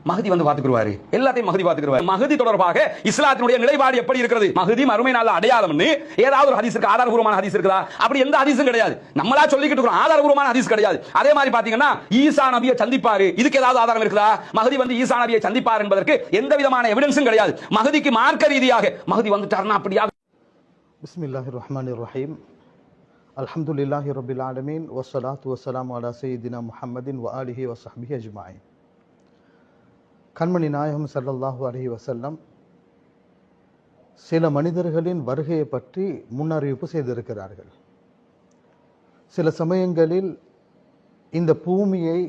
மஹதி வந்து பாத்துக்குவாரு, எல்லாத்தையும் மஹதி பாத்துக்குவாரு. மஹதி தொடர்பாக இஸ்லாத்தினுடைய நிலைப்பாடு எப்படி இருக்கிறது? மஹதி மறுமை நாள் அடையாளம்னு ஏதாவது ஒரு ஹதீஸ் இருக்கு, ஆதாரபூர்வமான ஹதீஸ் இருக்குதா? அப்படி எந்த ஹதீஸும் கிடையாது. நம்மளா சொல்லிக்கிட்டு இருக்கோம், ஆதாரபூர்வமான ஹதீஸ் கிடையாது. அதே மாதிரி பாத்தீங்கன்னா ஈசா நபியை சந்திப்பாரு, இதுக்கு ஏதாவது ஆதாரம் இருக்குதா? மஹதி வந்து ஈசா நபியை சந்திப்பார் என்பதற்கு எந்த விதமான எவிடன்ஸும் கிடையாது. மஹதிக்கு மார்க்க ரீதியாக மஹதி வந்துட்டார்னா அப்படியா? பிஸ்மில்லாஹிர் ரஹ்மானிர் ரஹீம். அல்ஹம்துலில்லாஹி ரப்பில் ஆலமீன் வஸ்ஸலாத்து வஸ்ஸலாமு அலா சய்யிதினா முஹம்மதின் வ ஆலிஹி வ ஸஹ்பிஹி அஜ்மஈன். கண்மணி நாயகம் ஸல்லல்லாஹு அலைஹி வஸல்லம் சில மனிதர்களின் வருகையை பற்றி முன்னறிவிப்பு செய்திருக்கிறார்கள். சில சமயங்களில் இந்த பூமியை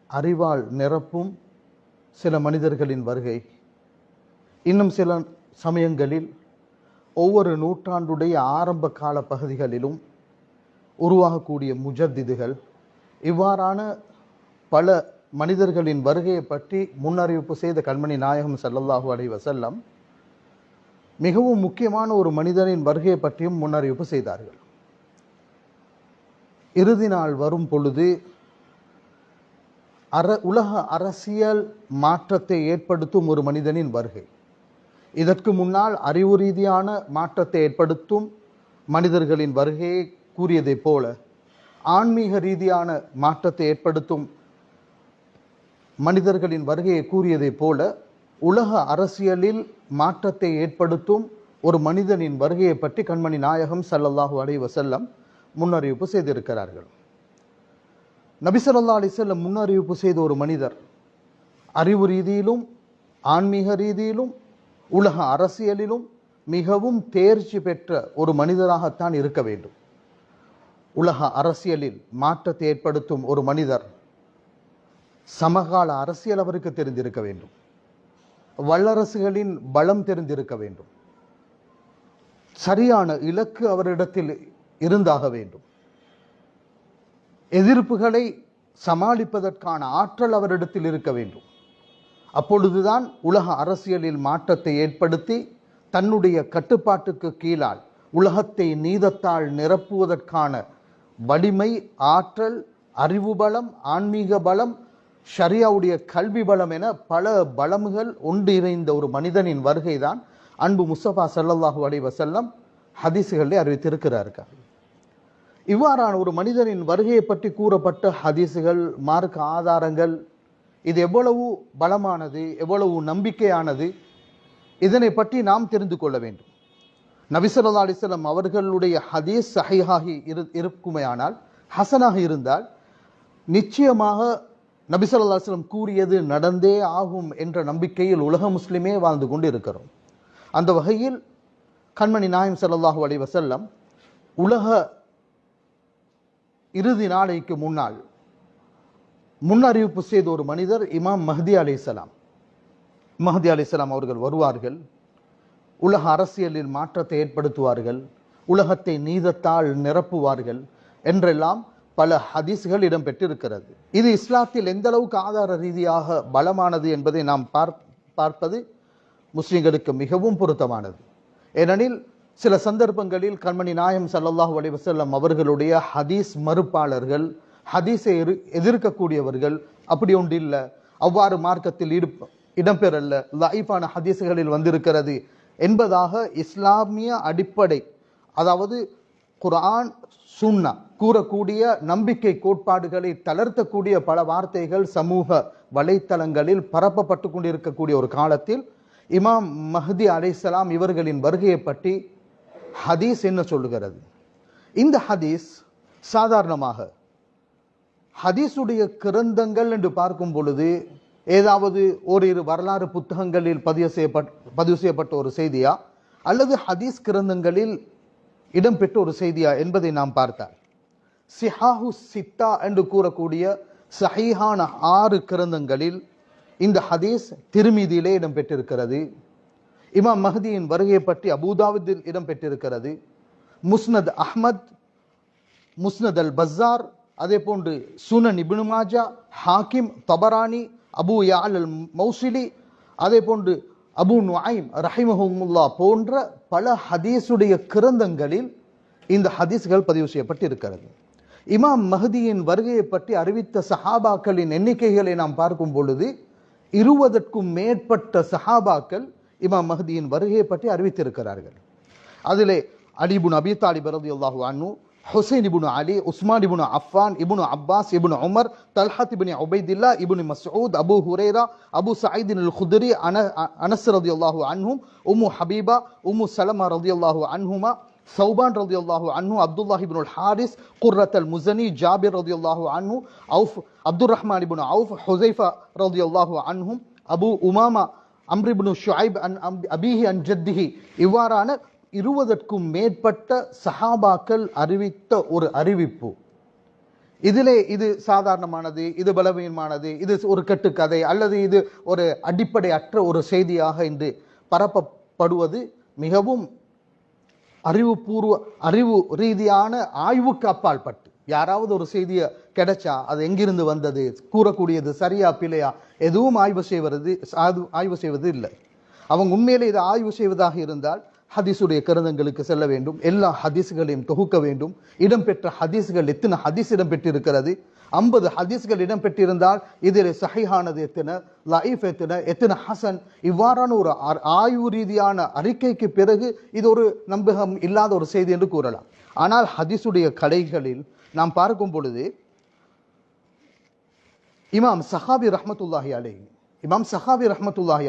அறிவால் நிரப்பும் சில மனிதர்களின் வருகை, இன்னும் சில சமயங்களில் ஒவ்வொரு நூற்றாண்டுடைய ஆரம்ப கால பகுதிகளிலும் உருவாகக்கூடிய முஜத்திதுகள், இவ்வாறான பல மனிதர்களின் வருகையை பற்றி முன்னறிவிப்பு செய்த கண்மணி நாயகம் ஸல்லல்லாஹு அலைஹி வஸல்லம் மிகவும் முக்கியமான ஒரு மனிதனின் வருகையை பற்றியும் முன்னறிவிப்பு செய்தார்கள். இறுதி நாள் வரும் பொழுது உலக அரசியல் மாற்றத்தை ஏற்படுத்தும் ஒரு மனிதனின் வருகை. இதற்கு முன்னால் அறிவு ரீதியான மாற்றத்தை ஏற்படுத்தும் மனிதர்களின் வருகையை கூறியதைப் போல, ஆன்மீக ரீதியான மாற்றத்தை ஏற்படுத்தும் மனிதர்களின் வருகையை கூறியதைப் போல, உலக அரசியலில் மாற்றத்தை ஏற்படுத்தும் ஒரு மனிதனின் வருகையை பற்றி கண்மணி நாயகம் ஸல்லல்லாஹு அலைஹி வஸல்லம் முன்னறிவிப்பு செய்திருக்கிறார்கள். நபி ஸல்லல்லாஹு அலைஹி வஸல்லம் முன்னறிவிப்பு செய்த ஒரு மனிதர் அறிவு ரீதியிலும் ஆன்மீக ரீதியிலும் உலக அரசியலிலும் மிகவும் தேர்ச்சி பெற்ற ஒரு மனிதராகத்தான் இருக்க வேண்டும். உலக அரசியலில் மாற்றத்தை ஏற்படுத்தும் ஒரு மனிதர் சமகால அரசியல் அவருக்கு தெரிந்திருக்க வேண்டும், வல்லரசுகளின் பலம் தெரிந்திருக்க வேண்டும், சரியான இலக்கு அவரிடத்தில் இருந்தாக வேண்டும், எதிர்ப்புகளை சமாளிப்பதற்கான ஆற்றல் அவரிடத்தில் இருக்க வேண்டும். அப்பொழுதுதான் உலக அரசியலில் மாற்றத்தை ஏற்படுத்தி தன்னுடைய கட்டுப்பாட்டுக்கு கீழால் உலகத்தை நீதத்தால் நிரப்புவதற்கான வலிமை, ஆற்றல், அறிவு பலம், ஆன்மீக பலம், ஷரியாவுடைய கல்வி பலம் என பல பலமுகள் ஒன்றிணைந்த ஒரு மனிதனின் வருகைதான் அன்பு முஸ்தபா ஸல்லல்லாஹு அலைஹி வஸல்லம் ஹதீஸுகளில் அறிவித்திருக்கிறார்கள். இவ்வாறான ஒரு மனிதனின் வருகையை பற்றி கூறப்பட்ட ஹதீஸுகள், மார்க்க ஆதாரங்கள், இது எவ்வளவு பலமானது, எவ்வளவு நம்பிக்கையானது, இதனை பற்றி நாம் தெரிந்து கொள்ள வேண்டும். நபி ஸல்லல்லாஹு அலைஹி வஸல்லம் அவர்களுடைய ஹதீஸ் சஹீஹாகி இருக்குமேயானால், ஹசனாக இருந்தால், நிச்சயமாக நபி ஸல்லல்லாஹு அலைஹி வஸல்லம் கூறியது நடந்தே ஆகும் என்ற நம்பிக்கையில் உலக முஸ்லிமே வாழ்ந்து கொண்டு இருக்கிறோம். அந்த வகையில் கண்மணி நாயகம் ஸல்லல்லாஹு அலைஹி வஸல்லம் உலக இறுதி நாளைக்கு முன்னால் முன்னறிவிப்பு செய்த ஒரு மனிதர் இமாம் மஹ்தி அலைஹிஸ்ஸலாம். மஹ்தி அலைஹிஸ்ஸலாம் அவர்கள் வருவார்கள், உலக அரசியலில் மாற்றத்தை ஏற்படுத்துவார்கள், உலகத்தை நீதத்தால் நிரப்புவார்கள் என்றெல்லாம் பல ஹதீஸ்கள் இடம்பெற்றிருக்கிறது. இது இஸ்லாத்தில் எந்த அளவுக்கு ஆதார ரீதியாக பலமானது என்பதை நாம் பார்ப்பது முஸ்லிம்களுக்கு மிகவும் பொருத்தமானது. ஏனெனில் சில சந்தர்ப்பங்களில் கண்மணி நாயகம் ஸல்லல்லாஹு அலைஹி வஸல்லம் அவர்களுடைய ஹதீஸ் மறுப்பாளர்கள், ஹதீஸை எதிர்க்கக்கூடியவர்கள் அப்படி ஒன்று இல்லை, அவ்வாறு மார்க்கத்தில் இடம்பெறல்ல, லைஃபான ஹதீஸ்களில் வந்திருக்கிறது என்பதாக இஸ்லாமிய அடிப்படை, அதாவது குர்ஆன் சுன்னா கூறக்கூடிய நம்பிக்கை கோட்பாடுகளை தளர்த்தக்கூடிய பல வார்த்தைகள் சமூக வலைத்தளங்களில் பரப்பப்பட்டு கொண்டிருக்கக்கூடிய ஒரு காலத்தில் இமாம் மஹ்தி அலைஹிஸ்ஸலாம் இவர்களின் வருகையை பற்றி ஹதீஸ் என்ன சொல்லுகிறது? இந்த ஹதீஸ் சாதாரணமாக ஹதீஸுடைய கிரந்தங்கள் என்று பார்க்கும் பொழுது ஏதாவது ஓரிரு வரலாறு புத்தகங்களில் பதிவு செய்யப்பட்ட ஒரு செய்தியா அல்லது ஹதீஸ் கிரந்தங்களில் இடம்பெற்ற ஒரு செய்தியா என்பதை நாம் பார்த்தால், சிஹாஹு சித்தா என்று கூறக்கூடிய சஹீஹான 6 கிரந்தங்களில் இந்த ஹதீஸ் திருமிதியிலே இடம்பெற்றிருக்கிறது. இமாம் மஹ்தியின் வருகையை பற்றி அபூதாவுதில் இடம்பெற்றிருக்கிறது. முஸ்னத் அஹ்மத், முஸ்னத் அல் பஸார், அதே போன்று சுனன் இப்னு மாஜா, ஹாக்கிம், தபரானி, அபு யால் அல் மௌசிலி, அதே போன்று அபு நுஐம் ரஹிமஹுமுல்லா போன்ற பல ஹதீஸுடைய கிரந்தங்களில் இந்த ஹதீஸ்கள் பதிவு செய்யப்பட்டிருக்கிறது. இமாம் மஹ்தியின் வருகையை பற்றி அறிவித்த சஹாபாக்களின் எண்ணிக்கைகளை நாம் பார்க்கும் பொழுது 20க்கும் மேற்பட்ட சஹாபாக்கள் இமாம் மஹ்தியின் வருகையை பற்றி அறிவித்திருக்கிறார்கள். அதிலே அலி இப்னு அபி தாலிப் ரலியல்லாஹு அன்ஹு, Hussain ibn Ali, Usman ibn Affan, Ibn Abbas, Ibn Umar, Talhah ibn Ubaidillah, Ibn Masud, Abu Huraira, Abu Saeed al Khudri, Anas ரலியல்லாஹு அன்ஹும், உம்மு ஹபீபா, உம்மு சலமா ரலியல்லாஹு அன்ஹுமா, சௌபான் ரலியல்லாஹு அன்ஹு, Abdullah ibnul Haris, Qurrat al Muzani, Jabir ரலியல்லாஹு அன்ஹு, Awf Abdur Rahman ibn Awf, Hudhaifa ரலியல்லாஹு அன்ஹும், Abu Umamah, Amr ibn Shuaib அன் அபீஹி அன் ஜத்திஹி, இவ்வாறான 20க்கும் மேற்பட்ட சஹாபாக்கள் அறிவித்த ஒரு அறிவிப்பு. இதிலே இது சாதாரணமானது, இது பலவீனமானது, இது ஒரு கட்டுக்கதை அல்லது இது ஒரு அடிப்படை அற்ற ஒரு செய்தியாக இன்று பரப்பப்படுவது மிகவும் அறிவு ரீதியான ஆய்வுக்கு அப்பால் பட்டு, யாராவது ஒரு செய்தியை கிடைச்சா அது எங்கிருந்து வந்தது, கூறக்கூடியது சரியா பிழையா, எதுவும் ஆய்வு செய்வது இல்லை. அவங்க உண்மையிலே இதை ஆய்வு செய்வதாக இருந்தால் ஹதீஸுடைய கருதங்களுக்கு செல்ல வேண்டும், எல்லா ஹதீஸ்களையும் தொகுக்க வேண்டும். இடம்பெற்ற ஹதீஸ்கள் எத்தனை ஹதீஸ் இடம்பெற்றிருக்கிறது, 50 ஹதீஸ்கள் இடம்பெற்றிருந்தால் இதில் சஹீஹானது எத்தனை, லஈஃப் எத்தனை ஹசன், இவ்வாறான ஒரு ஆய்வு ரீதியான அறிக்கைக்கு பிறகு இது ஒரு நம்பகம் இல்லாத ஒரு செய்தி என்று கூறலாம். ஆனால் ஹதீஸுடைய கலைகளில் நாம் பார்க்கும் பொழுது இமாம் சஹாபி ரஹ்மத்துல்லாஹி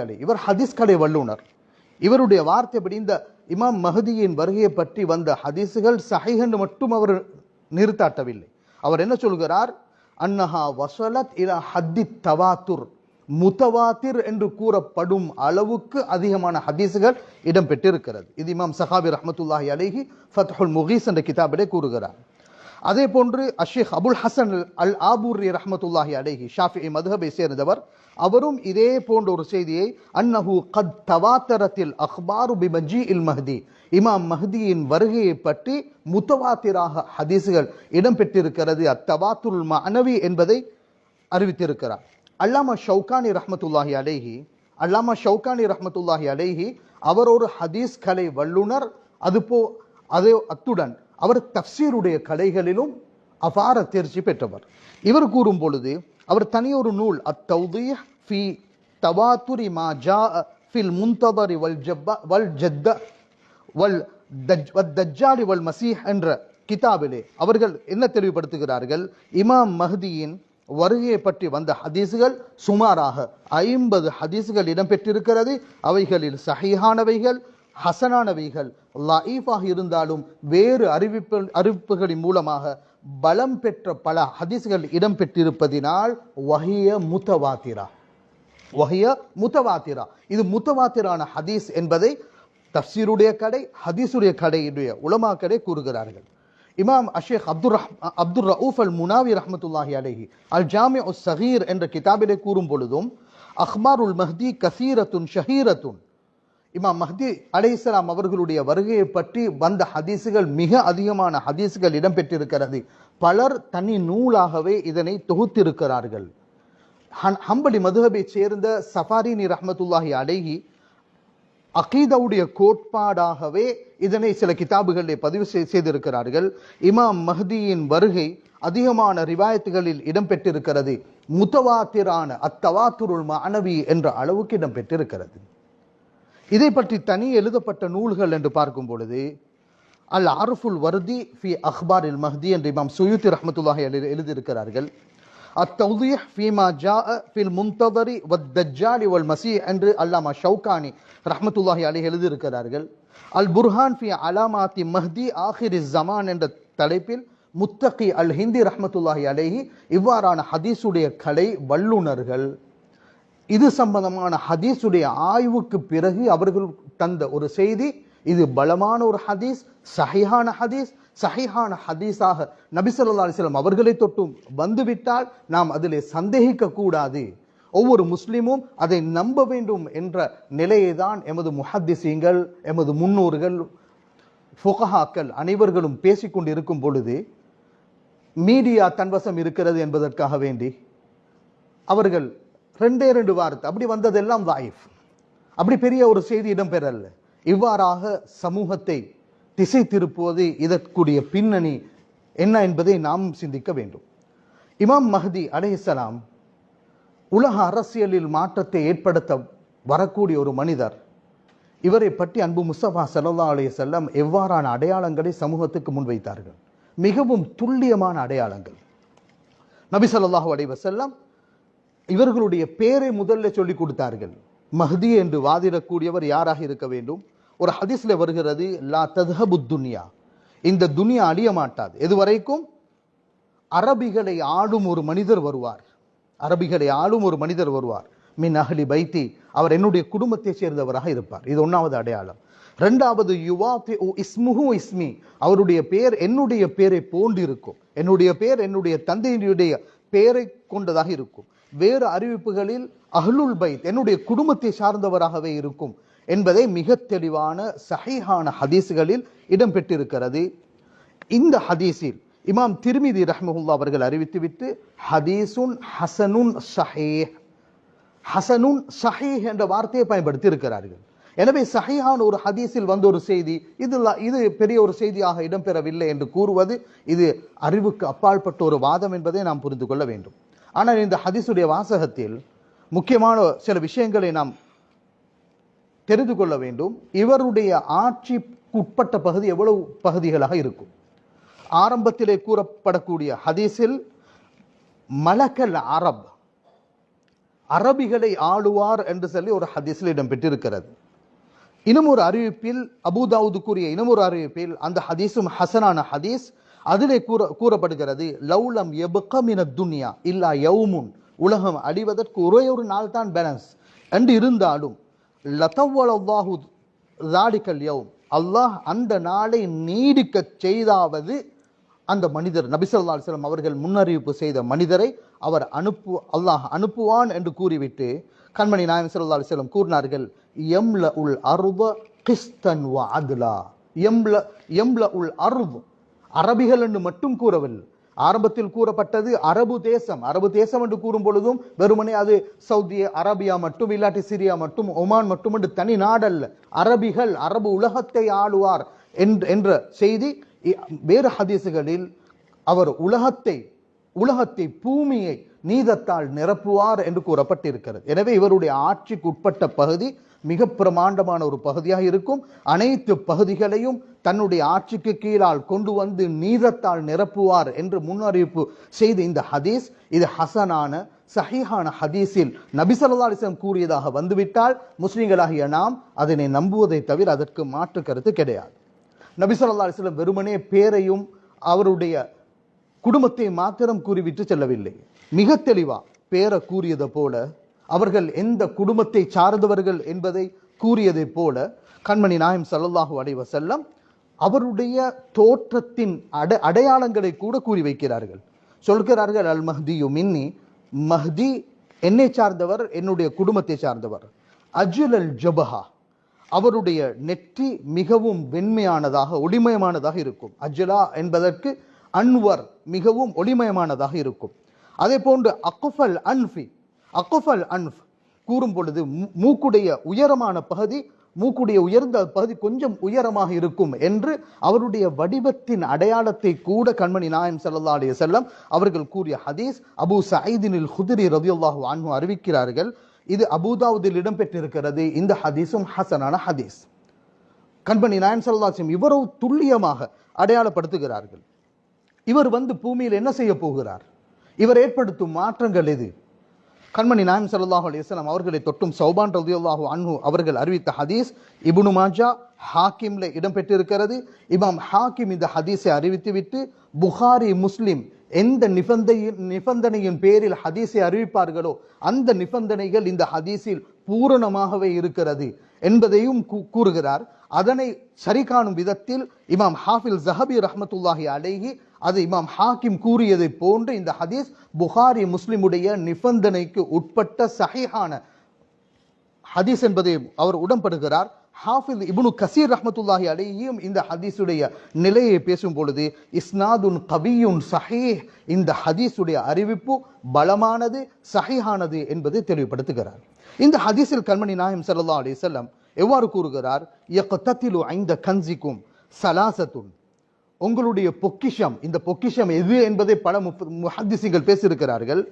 அலைஹி இவர் ஹதீஸ் கலை வல்லுனர். இவருடைய வார்த்தைப்படி இந்த இமாம் மஹதியின் வருகையை பற்றி வந்த ஹதீஸுகள் சஹீஹ் என்று மட்டும் அவர் நிறுத்தாட்டவில்லை. அவர் என்ன சொல்கிறார், அன்னஹா வஸலத் இலா ஹத்தி தவாத்துர், முத்தவாத்திர் என்று கூறப்படும் அளவுக்கு அதிகமான ஹதீஸுகள் இடம்பெற்றிருக்கிறது. இது இமாம் சஹாபி ரஹ்மத்துல்லாஹி அலைஹி ஃபத்ஹுல் முகீஸ் என்ற கிதாபிலே கூறுகிறார். அதே போன்று அஷேக் அபுல் ஹசன் அல் ஆபூரி ரஹ்மத்துல்லாஹி அலைஹி ஷாஃபிஈ மதுஹபை சேர்ந்தவர், அவரும் இதே போன்ற ஒரு செய்தியை அன்னஹு கத் தவாத்தரத்தில் அக்பாரு பிமஜீஇல் மஹ்தி, இமாம் மஹ்தியின் வருகையை பற்றி முத்தவாத்திராக ஹதீஸுகள் இடம்பெற்றிருக்கிறது, அத்தவாத்துல் மஅனவி என்பதை அறிவித்திருக்கிறார். அல்லாமா ஷௌகானி ரஹ்மத்துல்லாஹி அலைஹி அவர் ஒரு ஹதீஸ் கலை வல்லுனர். அத்துடன் அவர் தஃப்சீருடைய கலைகளிலும் அபார தேர்ச்சி பெற்றவர். இவர் கூறும் பொழுது அவர் தனியொரு நூல் அத்தௌதீஹ் ஃபி தவாத்துரி மா ஜாஅ ஃபில் முன்ததரி வல் ஜத்த வல் தஜ்ஜாலி வல் மசீஹ் என்ற கிதாபிலே அவர்கள் என்ன தெளிவுபடுத்துகிறார்கள், இமாம் மஹ்தியின் வருகையை பற்றி வந்த ஹதீஸுகள் சுமாராக 50 ஹதீஸுகள் இடம்பெற்றிருக்கிறது. அவைகளில் சஹீஹானவைகள், ஹசனானவைகள், லஈஃபாக இருந்தாலும் வேறு அறிவிப்புகளின் மூலமாக பலம் பெற்ற பல ஹதீஸ்கள் இடம்பெற்றிருப்பதினால் வஹிய முத்தவாத்திரா, இது முத்தவாத்திரான ஹதீஸ் என்பதை தஃப்சீருடைய கடை, ஹதீஸுடைய கடையுடைய உலமாக்களே கூறுகிறார்கள். இமாம் அஷேக் அப்துர் ரவுஃப் அல் முனாவி ரஹ்மத்துல்லாஹி அலைஹி அல் ஜாமிஉ ஸகீர் என்ற கிதாபிலே கூறும் பொழுதும் அக்பாருல் மஹ்தி கசீரத்துன் ஷஹீரத்துன், இமாம் மஹ்தி அலைஹிஸ்ஸலாம் அவர்களுடைய வருகையை பற்றி வந்த ஹதீஸுகள் மிக அதிகமான ஹதீஸுகள் இடம்பெற்றிருக்கிறது. பலர் தனி நூலாகவே இதனை தொகுத்திருக்கிறார்கள். ஹம்பலி மதுஹபை சேர்ந்த சஃபாரினி ரஹ்மத்துல்லாஹி அலைஹி அகீதாவுடைய கோட்பாடாகவே இதனை சில கிதாபுகளில் பதிவு செய்திருக்கிறார்கள். இமாம் மஹ்தியின் வருகை அதிகமான ரிவாயத்துகளில் இடம்பெற்றிருக்கிறது, முத்தவாத்திரான அத்தவாத்துருல் மஅனவி என்ற அளவுக்கு இடம்பெற்றிருக்கிறது. இதை பற்றி தனி எழுதப்பட்ட நூல்கள் என்று பார்க்கும் பொழுது அல் ஆரிஃபுல் வர்தி ஃபி அக்பாரில் மஹ்தி என்று இமாம் சுயூத்தி ரஹ்மத்துல்லாஹி எழுதியிருக்கிறார்கள். அத்தௌதீஹ் ஃபீமா ஜாஅ ஃபில் முன்ததரி வத் தஜ்ஜாலி வல் மஸீஹ் என்று அல்லாமா ஷௌகானி ரஹ்மத்துல்லாஹி அலைஹி எழுதியிருக்கிறார்கள். அல் புர்ஹான் ஃபி அலாமாத்தி மஹ்தி ஆஹிரிஸ் ஜமான் என்ற தலைப்பில் முத்தகி அல் ஹிந்தி ரஹ்மத்துல்லாஹி அலைஹி இவ்வாறான ஹதீஸுடைய கலை வல்லுனர்கள் இது சம்பந்தமான ஹதீஸுடைய ஆய்வுக்கு பிறகு அவர்கள் தந்த ஒரு செய்தி, இது பலமான ஒரு ஹதீஸ், சஹீஹான ஹதீஸாக நபி ஸல்லல்லாஹு அலைஹி வஸல்லம் அவர்களை தொட்டும் வந்துவிட்டால் நாம் அதிலே சந்தேகிக்க கூடாது, ஒவ்வொரு முஸ்லிமும் அதை நம்ப வேண்டும் என்ற நிலையை தான் எமது முஹத்திஸீங்கள், எமது முன்னோர்கள், ஃபுகஹாக்கள் அனைவர்களும் பேசிக்கொண்டு இருக்கும் பொழுது மீடியா தன்வசம் இருக்கிறது என்பதற்காக வேண்டி அவர்கள் 2 வார்த்தை அப்படி வந்ததெல்லாம் லைஃப், அப்படி பெரிய ஒரு செய்தி இடம்பெறல. இவ்வாறாக சமூகத்தை திசை திருப்புவது இதற்குரிய பின்னணி என்ன என்பதை நாம் சிந்திக்க வேண்டும். இமாம் மஹ்தி அலைஹிஸ்ஸலாம் உலக அரசியலில் மாற்றத்தை ஏற்படுத்த வரக்கூடிய ஒரு மனிதர். இவரை பற்றி அன்பு முஸ்தபா ஸல்லல்லாஹு அலைஹி வஸல்லம் எவ்வாறான அடையாளங்களை சமூகத்துக்கு முன்வைத்தார்கள்? மிகவும் துல்லியமான அடையாளங்கள். நபி ஸல்லல்லாஹு அலைஹி வஸல்லம் இவர்களுடைய பேரை முதல்ல சொல்லிக் கொடுத்தார்கள். மஹ்தி என்று வாதிடக்கூடியவர் யாராக இருக்க வேண்டும்? ஒரு ஹதீஸ்ல வருகிறது, லா தத்ஹபு துன்யா, இந்த துனியா அழிய மாட்டாது. எதுவரைக்கும்? அரபிகளை ஆளும் ஒரு மனிதர் வருவார். அரபிகளை ஆளும் ஒரு மனிதர் வருவார். மின் அஹ்லி பைத்தி, அவர் என்னுடைய குடும்பத்தை சேர்ந்தவராக இருப்பார். இது ஒன்றாவது அடையாளம். இரண்டாவது, யுவாதிஉ இஸ்முஹு இஸ்மி, அவருடைய பெயர் என்னுடைய பெயரை போன்று இருக்கும். என்னுடைய பெயர் என்னுடைய தந்தையினுடைய பெயரை கொண்டதாக இருக்கும். வேறு அறிவிப்புகளில் அஹ்லுல் பைத், என்னுடைய குடும்பத்தை சார்ந்தவராகவே இருக்கும் என்பதை மிக தெளிவான சஹீஹான ஹதீஸ்களில் இடம்பெற்றிருக்கிறது. இந்த ஹதீஸில் இமாம் திர்மிதி ரஹ்மஹுல்லாஹ் அவர்கள் அறிவித்துவிட்டு ஹதீசுன் ஹசனுன் ஸஹீஹ், ஹசனுன் ஸஹீஹ் என்ற வார்த்தையை பயன்படுத்தி இருக்கிறார்கள். எனவே சஹீஹான ஒரு ஹதீஸில் வந்த ஒரு செய்தி இது பெரிய ஒரு செய்தியாக இடம்பெறவில்லை என்று கூறுவது இது அறிவுக்கு அப்பாற்பட்ட ஒரு வாதம் என்பதை நாம் புரிந்து கொள்ள வேண்டும். ஆனால் இந்த ஹதீஸுடைய வாசகத்தில் முக்கியமான சில விஷயங்களை நாம் தெரிந்து கொள்ள வேண்டும். இவருடைய ஆட்சிக்குட்பட்ட பகுதி எவ்வளவு பகுதிகளாக இருக்கும்? ஆரம்பத்திலே கூறப்படக்கூடிய ஹதீஸில் மலக்கல் அரப், அரபிகளை ஆளுவார் என்று சொல்லி ஒரு ஹதீஸில் இடம்பெற்றிருக்கிறது. இன்னும் ஒரு அறிவிப்பில், அபூதாவுது கூறிய இன்னும் ஒரு அறிவிப்பில், அந்த ஹதீஸும் ஹசனான ஹதீஸ், அதிலே கூறப்படுகிறது, லவ்லம் யப்க மினத் துன்யா இல்லா யௌமுன், உலகம் அழிவதற்கு ஒரே ஒரு நாள் தான் பேலன்ஸ் என்று இருந்தாலும் லதவ்வலல்லாஹு ஸாலிகல் யௌம், அல்லாஹ் அந்த நாளை நீடிக்க செய்தாவது அந்த மனிதர், நபி ஸல்லல்லாஹு அலைஹி வஸல்லம் அவர்கள் முன்னறிவிப்பு செய்த மனிதரை அவர் அல்லாஹ் அனுப்புவான் என்று கூறிவிட்டு கண்மணி நாயகம் ஸல்லல்லாஹு அலைஹி வஸல்லம் கூறினார்கள், யம்லஉல் அர்த கிஸ்தன் வ அத்லா. யம்லஉல் அர்த், அரபிகள் என்று மட்டும் கூறவில்லை. ஆரம்பத்தில் கூறப்பட்டது அரபு தேசம். அரபு தேசம் என்று கூறும் பொழுதும் வெறுமனே அது சவுதி அரேபியா மட்டும், இல்லாட்டி சிரியா மட்டும், ஒமான் மட்டும் என்று தனி நாடல்ல. அரபிகள், அரபு உலகத்தை ஆளுவார் என்ற செய்தி வேறு ஹதீசுகளில் அவர் உலகத்தை பூமியை நீதத்தால் நிரப்புவார் என்று கூறப்பட்டிருக்கிறது. எனவே இவருடைய ஆட்சிக்கு உட்பட்ட பகுதி மிக பிரமாண்டமான ஒரு பகுதியாக இருக்கும். அனைத்து பகுதிகளையும் தன்னுடைய ஆட்சிக்கு கீழால் கொண்டு வந்து நீதத்தால் நிரப்புவார் என்று முன்னறிவிப்பு செய்த இந்த ஹதீஸ், இது ஹசனான சஹீஹான ஹதீஸில் நபி ஸல்லல்லாஹு அலைஹி வஸல்லம் கூறியதாக வந்துவிட்டால் முஸ்லிம்களாகிய நாம் அதனை நம்புவதை தவிர அதற்கு மாற்று கருத்து கிடையாது. நபி ஸல்லல்லாஹு அலைஹி வஸல்லம் வெறுமனே பேரையும் அவருடைய குடும்பத்தை மாத்திரம் கூறிவிட்டு செல்லவில்லை. மிக தெளிவா பேரை கூறியதை போல, அவர்கள் எந்த குடும்பத்தை சார்ந்தவர்கள் என்பதை கூறியதை போல, கண்மணி நாயகம் ஸல்லல்லாஹு அலைஹி வஸல்லம் அவருடைய தோற்றத்தின் அடையாளங்களை கூட கூறி வைக்கிறார்கள். சொல்கிறார்கள், அல் மஹ்தியு மின்னி, மஹ்தி என்னை சார்ந்தவர், என்னுடைய குடும்பத்தை சார்ந்தவர். அஜ்ல் அல் ஜபஹா, அவருடைய நெற்றி மிகவும் வெண்மையானதாக ஒளிமயமானதாக இருக்கும். அஜ்லா என்பதற்கு அன்வர், மிகவும் ஒளிமயமானதாக இருக்கும். அதே போன்று அக்குஃபல் அன்ஃபி, அக்குஃபல் அன்ஃப் கூறும் பொழுது மூக்குடைய உயரமான பகுதி, மூக்குடைய உயர்ந்த பகுதி கொஞ்சம் உயரமாக இருக்கும் என்று அவருடைய வடிவத்தின் அடையாளத்தை கூட கண்மணி நாயகம் ஸல்லல்லாஹு அலைஹி வஸல்லம் அவர்கள் கூறிய ஹதீஸ் அபூ சயீதினில் குத்ரி ரலியல்லாஹு அன்ஹு அறிவிக்கிறார்கள். இது அபூதாவுதில் இடம்பெற்றிருக்கிறது. இந்த ஹதீஸும் ஹசனான ஹதீஸ். கண்மணி நாயகம் ஸல்லல்லாஹு அலைஹி வஸல்லம் இவரோ துல்லியமாக அடையாளப்படுத்துகிறார்கள். இவர் வந்து பூமியில் என்ன செய்ய போகிறார்? இவர் ஏற்படுத்தும் மாற்றங்கள் எது? கண்மணி நாயகம் ஸல்லல்லாஹு அலைஹி வஸல்லம் அவர்களை தொட்டும் சௌபான் ரலியல்லாஹு அன்ஹு அவர்கள் அறிவித்த ஹதீஸ் இப்னு மாஜா, ஹாக்கிம்ல இடம்பெற்றிருக்கிறது. இமாம் ஹாக்கிம் இந்த ஹதீஸை அறிவித்துவிட்டு புகாரி, முஸ்லிம் எந்த நிபந்தனையின் பேரில் ஹதீஸை அறிவிப்பார்களோ அந்த நிபந்தனைகள் இந்த ஹதீஸில் பூரணமாகவே இருக்கிறது என்பதையும் கூறுகிறார். அதனை சரி காணும் விதத்தில் இமாம் ஹாஃபில் ஸஹபி ரஹ்மத்துல்லாஹி அலைஹி அது இமாம் ஹாக்கிம் கூறியதை போன்று இந்த ஹதீஸ் புகாரி, முஸ்லிமுடைய நிபந்தனைக்கு உட்பட்ட சஹீஹான ஹதீஸ் என்பதை அவர் உடன்படுகிறார். ஹாஃபில் இப்னு கசீர் ரஹ்மத்துல்லாஹி அலைஹியும் இந்த ஹதீஸுடைய நிலையை பேசும் பொழுது இஸ்னாதுன் கவியுன் சஹீஹ், இந்த ஹதீஸுடைய அறிவிப்பு பலமானது, சஹீஹானது என்பதை தெளிவுபடுத்துகிறார். இந்த ஹதீஸில் கண்மணி நாயகம் ஸல்லல்லாஹு அலைஹி வஸல்லம் எவ்வாறு கூறுகிறார்? யக்ததிலு ஐந்த கன்சிக்கும் ஸலாஸத்துன், உங்களுடைய பொக்கிஷம், இந்த பொக்கிஷம் எது என்பதை பல முஹத்திஸீன்கள் பேசியிருக்கிறார்கள்.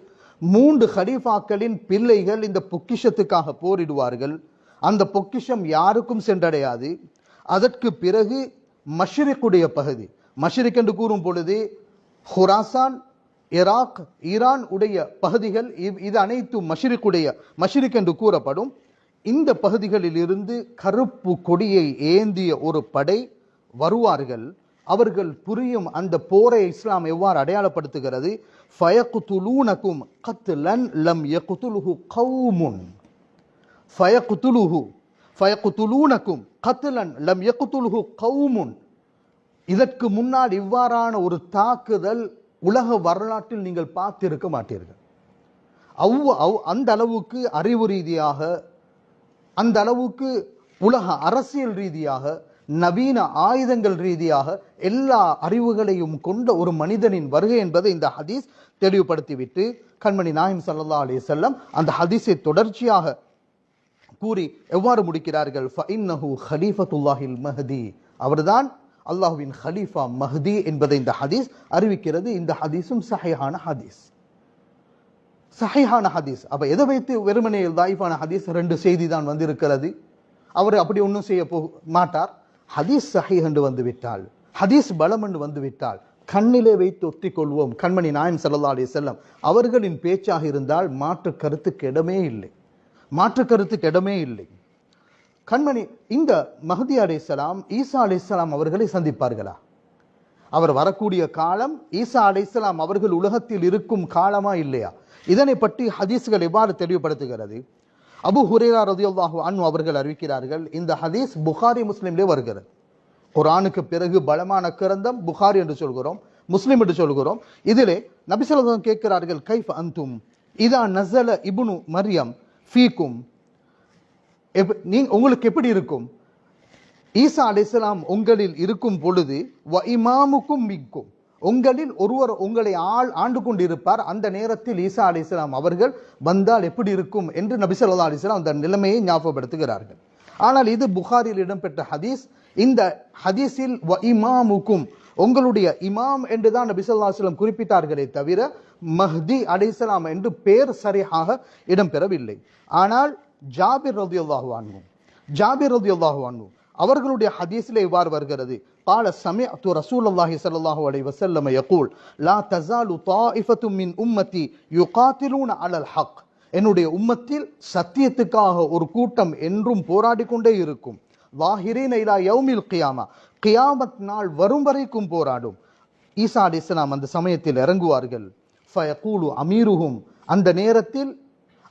3 ஹலீஃபாக்களின் பிள்ளைகள் இந்த பொக்கிஷத்துக்காக போரிடுவார்கள். அந்த பொக்கிஷம் யாருக்கும் சென்றடையாது. அதற்கு பிறகு மஷ்ரிக்குடைய பகுதி, மஷ்ரிக் என்று கூறும் பொழுது ஹுராசான், ஈராக், ஈரான் உடைய பகுதிகள், இது அனைத்தும் மஷ்ரிக் என்று கூறப்படும். இந்த பகுதிகளில் இருந்து கருப்பு கொடியை ஏந்திய ஒரு படை வருவார்கள். அவர்கள் புரியும் அந்த போரை இஸ்லாம் எவ்வாறு அடையாளப்படுத்துகிறது. ஃபயக்துலூனகும் கத்லன் லம் யக்துலுஹு கௌமுன், ஃபயக்துலூனகும் கத்லன் லம் யக்துலுஹு கௌமுன். இதற்கு முன்னால் இவ்வாறான ஒரு தாக்குதல் உலக வரலாற்றில் நீங்கள் பார்த்திருக்க மாட்டீர்கள். அந்த அளவுக்கு அறிவு ரீதியாக, அந்த அளவுக்கு உலக அரசியல் ரீதியாக, நவீன ஆயுதங்கள் ரீதியாக எல்லா அறிவுகளையும் கொண்ட ஒரு மனிதனின் வருகை என்பதை இந்த ஹதீஸ் தெளிவுபடுத்திவிட்டு கண்மணி நாயகம் ஸல்லல்லாஹு அலைஹி வஸல்லம் அந்த ஹதீஸை தொடர்ச்சியாக கூறி எவ்வாறு முடிக்கிறார்கள். ஃபஇன்னஹு ஹலீஃபத்துல்லாஹில் மஹ்தி, அவர்தான் அல்லாஹ்வின் ஹலீஃபா மஹ்தி என்பதை இந்த ஹதீஸ் அறிவிக்கிறது. இந்த ஹதீஸும் சஹீஹான ஹதீஸ், சஹீஹான ஹதீஸ். அப்ப எதை வைத்து வெறுமனே தாயிஃபான ஹதீஸ் 2 செய்தி தான் வந்திருக்கிறது, அவர் அப்படி ஒன்றும் செய்ய மாட்டார். ஹதீஸ் சஹீஹ் என்று வந்துவிட்டால், ஹதீஸ் பலம் என்று வந்துவிட்டால் கண்ணிலே வைத்து ஒத்திக்கொள்வோம். கண்மணி நாயகம் ஸல்லல்லாஹு அலைஹி வஸல்லம் அவர்களின் பேச்சாக இருந்தால் மாற்று கருத்துக்கு இடமே இல்லை, மாற்று கருத்துக்கு இடமே இல்லை. கண்மணி இந்த மஹ்தி அலைஹிஸ்ஸலாம் ஈசா அலைஹிஸ்ஸலாம் அவர்களை சந்திப்பார்களா? அவர் வரக்கூடிய காலம் ஈசா அலைஹிஸ்ஸலாம் அவர்கள் உலகத்தில் இருக்கும் காலமா இல்லையா? இதனை பற்றி ஹதீஸ்கள் எவ்வாறு தெளிவுபடுத்துகிறது? அபு ஹுரைரா ரலியல்லாஹு அன்ஹு அவர்கள் அறிவிக்கிறார்கள். இந்த ஹதீஸ் புகாரி முஸ்லிம்லே வருகிறது. குர்ஆனுக்கு பிறகு பலமான கிரந்தம் புகாரி என்று சொல்கிறோம், முஸ்லிம் என்று சொல்கிறோம். இதிலே நபி ஸல்லல்லாஹு அலைஹி வஸல்லம் கேட்கிறார்கள், கைஃப அன்தும் இதா நஸல இப்னு மர்யம் ஃபீக்கும், உங்களுக்கு எப்படி இருக்கும்? ஈசா அலைஹிஸ்ஸலாம் உங்களில் இருக்கும் பொழுது வ இமாமுக்கும் மிக்கும், உங்களில் ஒருவர் உங்களை ஆண்டு கொண்டிருப்பார். அந்த நேரத்தில் ஈசா அலைஹிஸ்ஸலாம் அவர்கள் வந்தால் எப்படி இருக்கும் என்று நபி ஸல்லல்லாஹு அலைஹி வஸல்லம் அந்த நிலைமையை ஞாபகப்படுத்துகிறார்கள். ஆனால் இது புகாரில் இடம்பெற்ற ஹதீஸ். இந்த ஹதீஸில் வ இமாமுக்கும், உங்களுடைய இமாம் என்றுதான் நபி ஸல்லல்லாஹு அலைஹி வஸல்லம் குறிப்பிட்டார்களே தவிர மஹ்தி அலைஹிஸ்ஸலாம் என்று பெயர் சரியாக இடம்பெறவில்லை. ஆனால் ஜாபிர் ரலியல்லாஹு அன்ஹு அவர்களுடைய ஹதீஸிலே இவ்வாறு வருகிறது. قال سمعت رسول الله صلى الله عليه وسلم يقول لا تزال طائفة من أمتي يقاتلون على الحق, என்னுடைய உம்மத்தில் சத்தியத்துக்காக ஒரு கூட்டம் என்றும் போராடி கொண்டே இருக்கும். ظاهرين إلى يوم القيامة, கியாமத் நாள் வரும் வரைக்கும் போராடும். ஈசா அலைஹிஸ்ஸலாம் அந்த சமயத்தில் இறங்குவார்கள். فيقول أميرهم, அந்த நேரத்தில்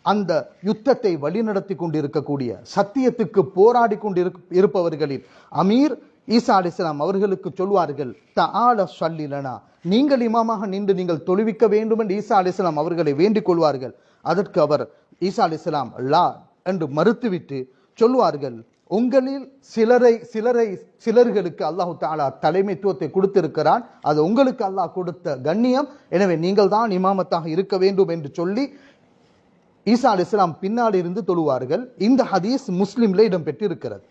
அந்த யுத்தத்தை வழிநடத்தி கொண்டிருக்கக்கூடிய சத்தியத்துக்கு போராடி கொண்டிருப்பவர்களில் அமீர் ஈசா அலைஹிஸ்ஸலாம் அவர்களுக்கு சொல்வார்கள், தஆல ஸல்லிலனா, நீங்கள் இமாமாக நின்று நீங்கள் தொழுவிக்க வேண்டும் என்று ஈசா அலைஹிஸ்ஸலாம் அவர்களை வேண்டிக் கொள்வார்கள். அதற்கு அவர் ஈசா அலைஹிஸ்ஸலாம் லா என்று மறுத்துவிட்டு சொல்வார்கள், உங்களில் சிலர்களுக்கு அல்லாஹு தஆலா தலைமைத்துவத்தை கொடுத்திருக்கிறான், அது உங்களுக்கு அல்லாஹ் கொடுத்த கண்ணியம், எனவே நீங்கள் தான் இமாமத்தாக இருக்க வேண்டும் என்று சொல்லி ஈசா அலைஹிஸ்ஸலாம் பின்னாடி இருந்து தொழுவார்கள். இந்த ஹதீஸ் முஸ்லிம்ல இடம்பெற்றிருக்கிறது.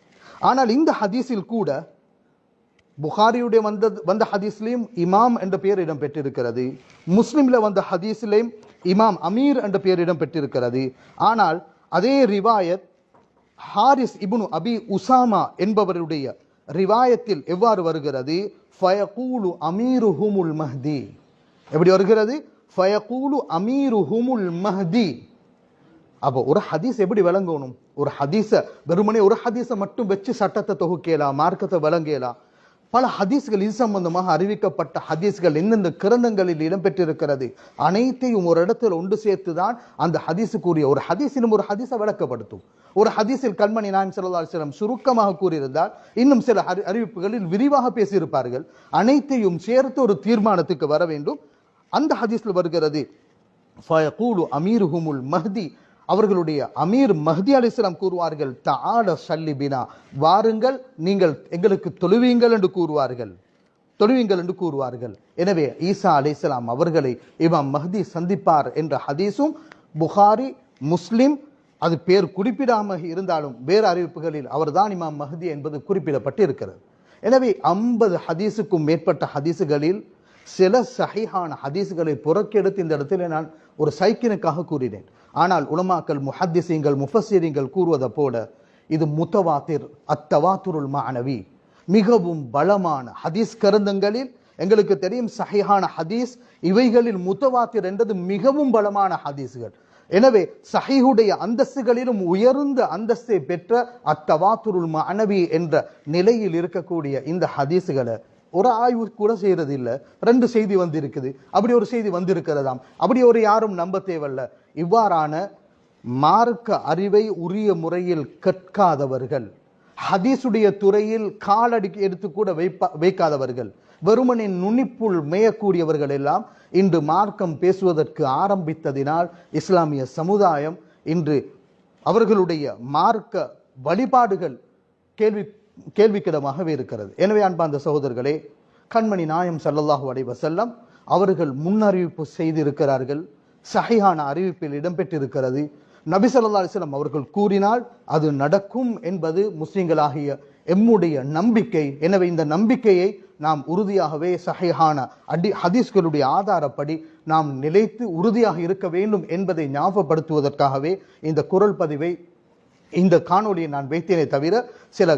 ஆனால் இந்த ஹதீஸில் கூட புகாரியுடைய வந்த ஹதீஸ்லையும் இமாம் என்ற பெயர் இடம்பெற்றிருக்கிறது, முஸ்லிம்ல வந்த ஹதீஸிலையும் இமாம் அமீர் என்ற பெயர் இடம்பெற்றிருக்கிறது. ஆனால் அதே ரிவாயத் ஹாரிஸ் இப்னு அபி உசாமா என்பவருடைய ரிவாயத்தில் எவ்வாறு வருகிறது? ஃபயகூலு அமீருஹுமுல் மஹ்தி, எப்படி வருகிறது? ஃபயகூலு அமீருஹுமுல் மஹ்தி. அப்போ ஒரு ஹதீஸ் எப்படி விளங்கணும்? ஒரு ஹதீஸ வெறுமனே ஒரு ஹதீஸை மட்டும் வச்சு சட்டத்தை தொகுக்கலாம், மார்க்கத்தை விளங்கலாம். பல ஹதீஸ்கள் இது சம்பந்தமாக அறிவிக்கப்பட்ட ஹதீஸ்கள் எந்தெந்த கிரந்தங்களில் இடம்பெற்றிருக்கிறது அனைத்தையும் ஒரு இடத்தில் ஒன்று சேர்த்துதான் அந்த ஹதீஸுக்குரிய ஒரு ஹதீஸிலும் ஒரு ஹதீஸை விளக்கப்படுத்தும். ஒரு ஹதீஸில் கண்மணி நாயகம் ஸல்லல்லாஹு அலைஹி வஸல்லம் சுருக்கமாக கூறியிருந்தால் இன்னும் சில அறிவிப்புகளில் விரிவாக பேசியிருப்பார்கள். அனைத்தையும் சேர்த்து ஒரு தீர்மானத்துக்கு வர வேண்டும். அந்த ஹதீஸில் வருகிறது ஃபயகூலு அமீருஹுமுல் மஹ்தி, அவர்களுடைய அமீர் மஹ்தி அலைஹிஸ்ஸலாம் கூறுவார்கள், தஆல ஸல்லி பினா, வாருங்கள் நீங்கள் எங்களுக்கு தொழுவீங்கள் என்று கூறுவார்கள். எனவே ஈசா அலைஹிஸ்ஸலாம் அவர்களை இமாம் மஹ்தி சந்திப்பார் என்ற ஹதீஸும் புகாரி, முஸ்லிம், அது பேர் குறிப்பிடாமல் இருந்தாலும் வேறு அறிவிப்புகளில் அவர்தான் இமாம் மஹ்தி என்பது குறிப்பிடப்பட்டு இருக்கிறது. எனவே 50 ஹதீஸுக்கும் மேற்பட்ட ஹதீஸுகளில் சில சஹீஹான ஹதீஸ்களை புறக்கெடுத்து இந்த இடத்துல நான் ஒரு சைக்கினுக்காக கூறினேன். ஆனால் உலமாக்கள், முஹத்திஸீங்கள், முஃபஸ்ஸிரீங்கள் கூறுவதை போல இது முத்தவாத்திர், அத்தவாத்துருல் மானவி, மிகவும் பலமான ஹதீஸ் கருந்தங்களில் எங்களுக்கு தெரியும் சஹீஹான ஹதீஸ் இவைகளில் முத்தவாத்திர் என்றது மிகவும் பலமான ஹதீஸ்கள். எனவே சஹீஹுடைய அந்தஸ்துகளிலும் உயர்ந்த அந்தஸ்தை பெற்ற அத்தவாத்துருல் மானவி என்ற நிலையில் இருக்கக்கூடிய இந்த ஹதீஸ்களை ஒரு ஆய்வு கூட செய்யறது இல்லை. 2 செய்தி வந்திருக்குது, அப்படி ஒரு செய்தி வந்திருக்கிறதாம், அப்படி ஒரு யாரும் நம்ப தேவையில்ல. இவ்வாறான மார்க்க அறிவை உரிய முறையில் கற்காதவர்கள், ஹதீஸுடைய துறையில் காலடி எடுத்து கூட வைக்காதவர்கள், வெறுமனின் நுனிப்புள் மேயக்கூடியவர்கள் எல்லாம் இன்று மார்க்கம் பேசுவதற்கு ஆரம்பித்ததினால் இஸ்லாமிய சமுதாயம் இன்று அவர்களுடைய மார்க்க வழிபாடுகள் கேள்விக்கிடமாகவே இருக்கிறது. எனவே அன்பார்ந்த சகோதரர்களே, கண்மணி நாயம் ஸல்லல்லாஹு அலைஹி வஸல்லம் அவர்கள் முன்னறிவிப்பு செய்திருக்கிறார்கள். சஹீஹான அறிவிப்பில் இடம்பெற்றிருக்கிறது. நபி ஸல்லல்லாஹு அலைஹி வஸல்லம் அவர்கள் கூறினால் அது நடக்கும் என்பது முஸ்லிம்களாகிய எம்முடைய நம்பிக்கை. எனவே இந்த நம்பிக்கையை நாம் உறுதியாகவே சஹீஹான ஹதீஸ்களுடைய ஆதாரப்படி நாம் நிலைத்து உறுதியாக இருக்க வேண்டும் என்பதை ஞாபகப்படுத்துவதற்காகவே இந்த குரல் பதிவை, இந்த காணொலியை நான் வைத்தேனே தவிர, சில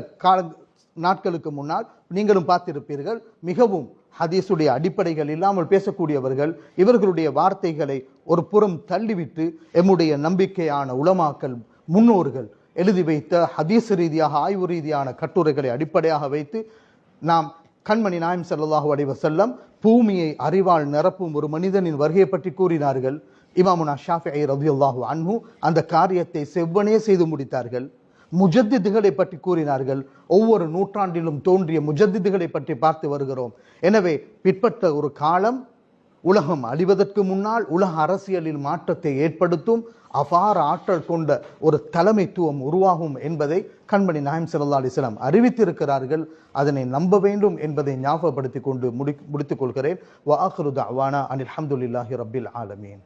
நாட்களுக்கு முன்னால் நீங்களும் பார்த்திருப்பீர்கள், மிகவும் ஹதீஸுடைய அடிப்படைகள் இல்லாமல் பேசக்கூடியவர்கள் இவர்களுடைய வார்த்தைகளை ஒரு புறம் தள்ளிவிட்டு எம்முடைய நம்பிக்கையான உலமாக்கள், முன்னோர்கள் எழுதி வைத்த ஹதீஸ் ரீதியாக ஆய்வு ரீதியான கட்டுரைகளை அடிப்படையாக வைத்து நாம் கண்மணி நாயம் ஸல்லல்லாஹு அலைஹி வஸல்லம் பூமியை அறிவால் நிரப்பும் ஒரு மனிதனின் வருகையை பற்றி கூறினார்கள். இமாமுனா ஷாஃபிஈ ரலியல்லாஹு அன்ஹு அந்த காரியத்தை செவ்வனே செய்து முடித்தார்கள். முஜத்திதுகளை பற்றி கூறினார்கள். ஒவ்வொரு நூற்றாண்டிலும் தோன்றிய முஜத்திதுகளை பற்றி பார்த்து வருகிறோம். எனவே பிற்பட்ட ஒரு காலம் உலகம் அழிவதற்கு முன்னால் உலக அரசியலில் மாற்றத்தை ஏற்படுத்தும் அபார ஆற்றல் கொண்ட ஒரு தலைமைத்துவம் உருவாகும் என்பதை கண்மணி நாயம் ஸல்லல்லாஹு அலைஹி வஸல்லம் அறிவித்திருக்கிறார்கள். அதனை நம்ப வேண்டும் என்பதை ஞாபகப்படுத்திக் கொண்டு முடித்துக் கொள்கிறேன். வ ஆகிரு தஅவானா அனில் ஹம்துலில்லாஹி ரப்பில் ஆலமீன்.